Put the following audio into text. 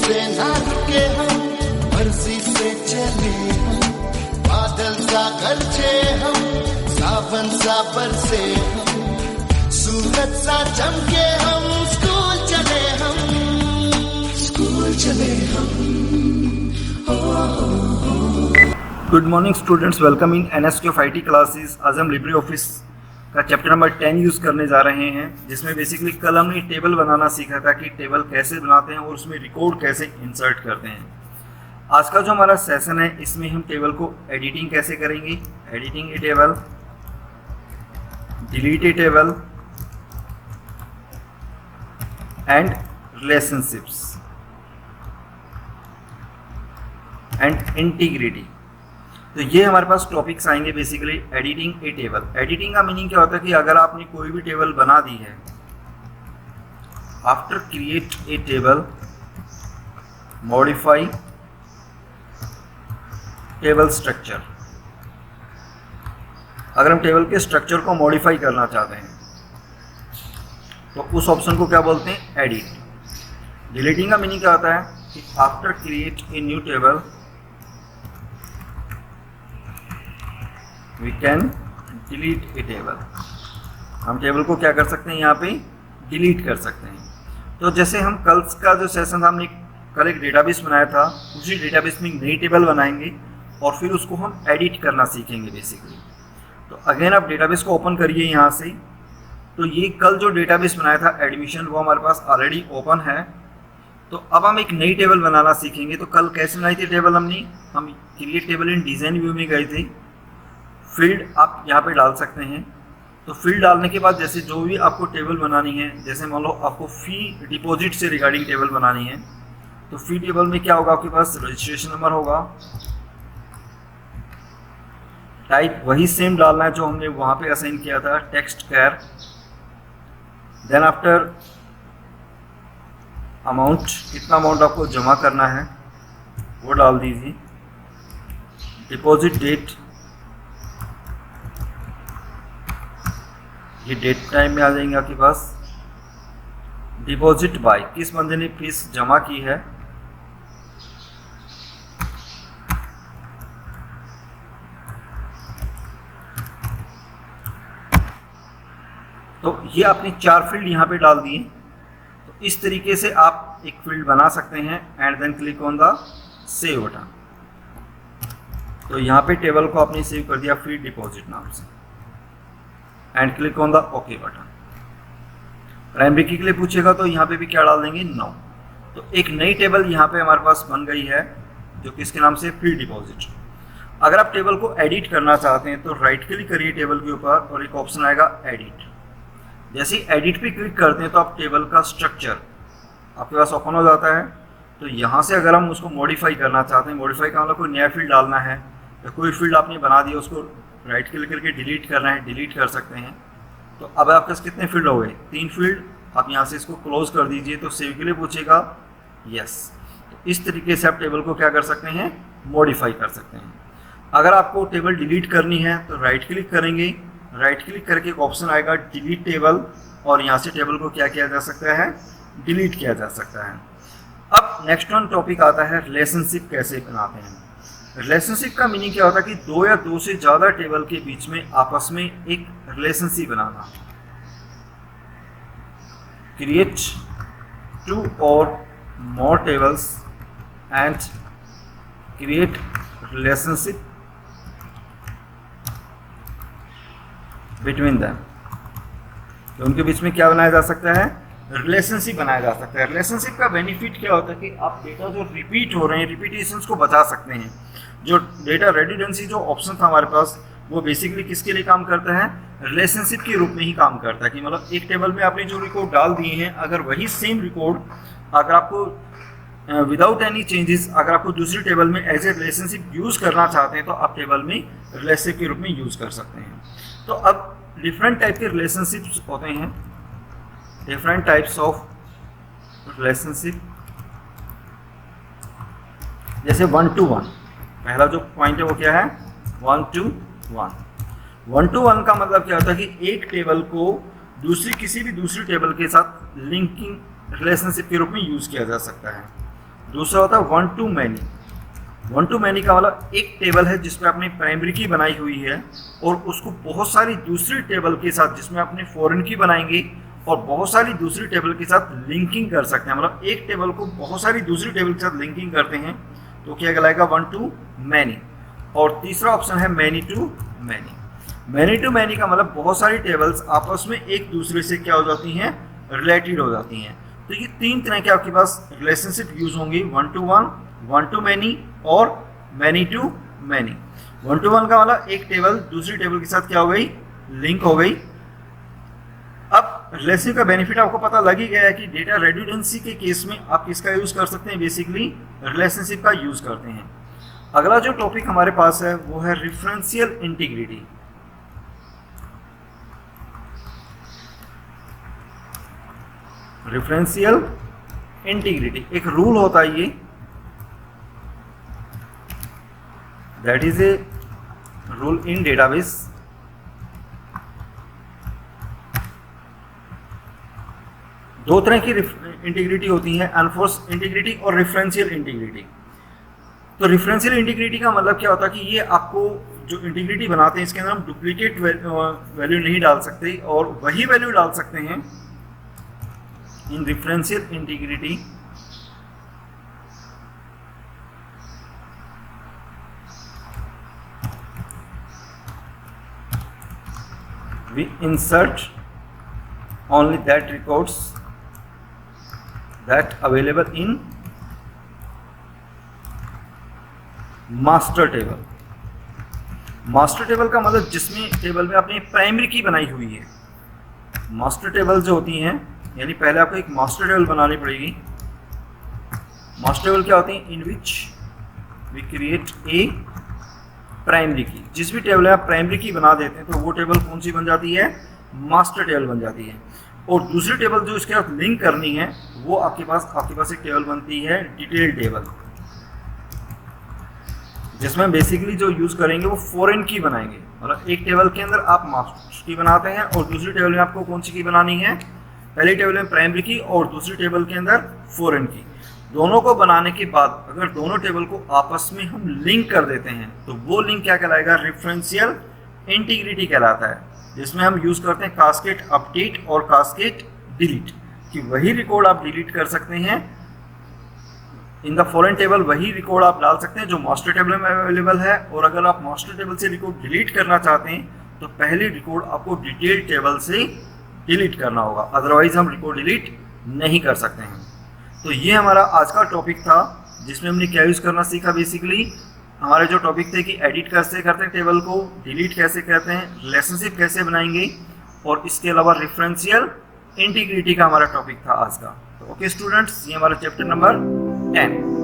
से ना रुके हम, मर्जी से चले हम, बादल सा गरजे हम, सावन सा बरसे हम, सूरज सा चमके हम, स्कूल चले हम, स्कूल चले हम। Good morning students, welcome in NSQFIT classes. आज हम लिब्रे ऑफिस का चैप्टर नंबर 10 यूज़ करने जा रहे हैं, जिसमें बेसिकली कल हमने टेबल बनाना सीखा था कि टेबल कैसे बनाते हैं और उसमें रिकॉर्ड कैसे इंसर्ट करते हैं। आज का जो हमारा सेशन है, इसमें हम टेबल को एडिटिंग कैसे करेंगे, editing A table, delete a table and relationships and integrity. तो ये हमारे पास टॉपिक्स आएंगे बेसिकली एडिटिंग ए टेबल। एडिटिंग का मीनिंग क्या होता है कि अगर आपने कोई भी टेबल बना दी है, आफ्टर क्रिएट ए टेबल मॉडिफाई टेबल स्ट्रक्चर। अगर हम टेबल के स्ट्रक्चर को मॉडिफाई करना चाहते हैं तो उस ऑप्शन को क्या बोलते हैं, एडिट। डिलीटिंग का मीनिंग क्या होता है कि after create a new table we can delete a table. हम टेबल को क्या कर सकते हैं, यहाँ पे डिलीट कर सकते हैं। तो जैसे हम कल का जो सेशन था, हमने कल एक डेटाबेस बनाया था, उसी डेटाबेस में एक नई टेबल बनाएंगे और फिर उसको हम एडिट करना सीखेंगे बेसिकली। तो अगेन आप डेटाबेस को ओपन करिए यहाँ से। तो ये कल जो डेटाबेस बनाया था एडमिशन, वो हमारे पास ऑलरेडी ओपन है। तो अब हम एक नई टेबल बनाना सीखेंगे। तो कल कैसे बनाई थी टेबल हमने, हम क्रिएट टेबल इन डिज़ाइन व्यू में गए थे। फील्ड आप यहाँ पे डाल सकते हैं। तो फील्ड डालने के बाद जैसे जो भी आपको टेबल बनानी है, जैसे मान लो आपको फ़ी डिपॉजिट से रिगार्डिंग टेबल बनानी है, तो फ़ी टेबल में क्या होगा, आपके पास रजिस्ट्रेशन नंबर होगा, टाइप वही सेम डालना है जो हमने वहाँ पे असाइन किया था, टेक्स्ट कैर। देन आफ्टर अमाउंट, कितना अमाउंट आपको जमा करना है वो डाल दीजिए। डिपॉजिट डेट, ये डेट टाइम में आ जाएंगे आपके पास। डिपॉजिट बाय, किस बंदे ने फीस जमा की है। तो ये आपने 4 फील्ड यहाँ पे डाल दिए। तो इस तरीके से आप एक फील्ड बना सकते हैं and then click on the save button. तो यहाँ पे टेबल को आपने सेव कर दिया फील्ड डिपॉजिट नाम से and click on the okay button. Primary की के लिए पूछेगा तो यहाँ पे भी क्या डाल देंगे, नो। तो एक नई टेबल यहाँ पे हमारे पास बन गई है, जो कि इसके नाम से फील्ड डिपॉजिट। अगर आप टेबल को एडिट करना चाहते हैं तो राइट क्लिक करिए टेबल के ऊपर और एक ऑप्शन आएगा एडिट। जैसे ही एडिट पे क्लिक करते हैं तो आप टेबल का स्ट्रक्चर आपके पास ओपन हो जाता है। तो यहाँ से अगर हम उसको मॉडिफाई करना चाहते हैं, मॉडिफाई का मतलब कोई नया फील्ड डालना है या कोई फील्ड आपने बना दिया, उसको राइट क्लिक करके डिलीट करना है, डिलीट कर सकते हैं। तो अब आपके पास कितने फील्ड हो गए, 3 फील्ड। आप यहाँ से इसको क्लोज कर दीजिए। तो सेव के लिए पूछेगा, यस। तो इस तरीके से आप टेबल को क्या कर सकते हैं, मॉडिफाई कर सकते हैं। अगर आपको टेबल डिलीट करनी है तो राइट क्लिक करेंगे, राइट क्लिक करके एक ऑप्शन आएगा डिलीट टेबल, और यहाँ से टेबल को क्या किया जा सकता है, डिलीट किया जा सकता है। अब नेक्स्ट वन टॉपिक आता है रिलेशनशिप कैसे बनाते हैं। रिलेशनशिप का मीनिंग क्या होता है कि 2 या 2 से ज़्यादा टेबल के बीच में आपस में एक रिलेशनशिप बनाना। क्रिएट 2 और more tables and create relationship between them. तो उनके बीच में क्या बनाया जा सकता है, रिलेशनशिप बनाया जा सकता है। रिलेशनशिप का बेनिफिट क्या होता है कि आप डेटा जो रिपीट हो रहे हैं, रिपीटेशंस को बचा सकते हैं। जो डेटा रेडंडेंसी जो ऑप्शन था हमारे पास, वो बेसिकली किसके लिए काम करता है, रिलेशनशिप के रूप में ही काम करता है। कि मतलब एक टेबल में आपने जो रिकॉर्ड डाल दिए हैं, अगर वही सेम रिकॉर्ड अगर आपको विदाउट एनी चेंजेस अगर आपको दूसरी टेबल में एज ए रिलेशनशिप यूज़ करना चाहते हैं तो आप टेबल में रिलेशनशिप के रूप में यूज़ कर सकते हैं। तो अब डिफरेंट टाइप के रिलेशनशिप्स होते हैं, डिफरेंट टाइप्स ऑफ रिलेशनशिप। जैसे 1 to 1, पहला जो पॉइंट है वो क्या है, 1 to 1। 1 to 1 का मतलब क्या होता है कि एक टेबल को किसी भी दूसरी टेबल के साथ लिंकिंग रिलेशनशिप के रूप में यूज़ किया जा सकता है। दूसरा होता है one to many. One to many का मतलब एक टेबल है जिसमें आपने प्राइमरी की बनाई हुई है और उसको बहुत सारी दूसरी टेबल के साथ, जिसमें आपने फॉरेन की बनाएंगे और बहुत सारी दूसरी टेबल के साथ लिंकिंग कर सकते हैं। मतलब एक टेबल को बहुत सारी दूसरी टेबल के साथ लिंकिंग करते हैं तो क्या कहलाएगा, वन टू मैनी। और तीसरा ऑप्शन है many to many. Many to many का मतलब बहुत सारी टेबल्स आपस में एक दूसरे से क्या हो जाती हैं, रिलेटेड हो जाती हैं। तो ये तीन तरह के आपके पास रिलेशनशिप यूज होंगी, one to one, one to many और many to many. One to one का मतलब एक टेबल दूसरी टेबल के साथ क्या हो गई, लिंक हो गई। अब रिलेशनशिप का बेनिफिट आपको पता लग ही गया है कि डेटा रेडुडेंसी के केस में आप किसका यूज कर सकते हैं, बेसिकली रिलेशनशिप का यूज करते हैं। अगला जो टॉपिक हमारे पास है वो है रेफरेंशियल इंटीग्रिटी। रेफरेंशियल इंटीग्रिटी एक रूल होता है, ये that is a rule in database. दो तरह की इंटीग्रिटी होती है, अनफोर्स इंटीग्रिटी और रेफरेंशियल इंटीग्रिटी। तो रेफरेंशियल इंटीग्रिटी का मतलब क्या होता है कि ये आपको जो इंटीग्रिटी बनाते हैं इसके अंदर हम डुप्लीकेट वैल्यू नहीं डाल सकते और वही वैल्यू डाल सकते हैं in referential integrity. We insert only that records that available in master table. Master table का मतलब जिसमें टेबल में आपने प्राइमरी की बनाई हुई है। मास्टर टेबल जो होती हैं, यानी पहले आपको एक मास्टर टेबल बनानी पड़ेगी। मास्टर टेबल क्या होती है, in which we create a primary key. जिस भी टेबल में आप प्राइमरी की बना देते हैं तो वो टेबल कौन सी बन जाती है, मास्टर टेबल बन जाती है। और दूसरी टेबल जो इसके साथ लिंक करनी है वो आपके पास एक टेबल बनती है डिटेल टेबल, जिसमें बेसिकली जो यूज करेंगे वो फॉरेन की बनाएंगे। मतलब एक टेबल के अंदर आप मास्टर की बनाते हैं और दूसरी टेबल में आपको कौन सी की बनानी है, पहली टेबल में प्राइमरी की और दूसरी टेबल के अंदर फॉरेन की। दोनों को बनाने के बाद अगर दोनों टेबल को आपस में हम लिंक कर देते हैं तो वो लिंक क्या कहलाएगा, रेफरेंशियल इंटीग्रिटी कहलाता है, जिसमें हम यूज करते हैं कास्केड अपडेट और कास्केड डिलीट, कि वही रिकॉर्ड आप डिलीट कर सकते हैं इन द फॉरेन टेबल, वही रिकॉर्ड आप डाल सकते हैं जो मास्टर टेबल में अवेलेबल है। और अगर आप मास्टर टेबल से रिकॉर्ड डिलीट करना चाहते हैं तो पहले रिकॉर्ड आपको डिटेल टेबल से डिलीट करना होगा, अदरवाइज हम रिकॉर्ड डिलीट नहीं कर सकते हैं। तो ये हमारा आज का टॉपिक था जिसमें हमने क्या यूज़ करना सीखा। बेसिकली हमारे जो टॉपिक थे कि एडिट कैसे करते हैं टेबल को, डिलीट कैसे करते हैं, रिलेशनशिप कैसे बनाएंगे, और इसके अलावा रेफरेंशियल इंटीग्रिटी का हमारा टॉपिक था आज का। तो ओके स्टूडेंट्स, ये हमारा चैप्टर नंबर 10।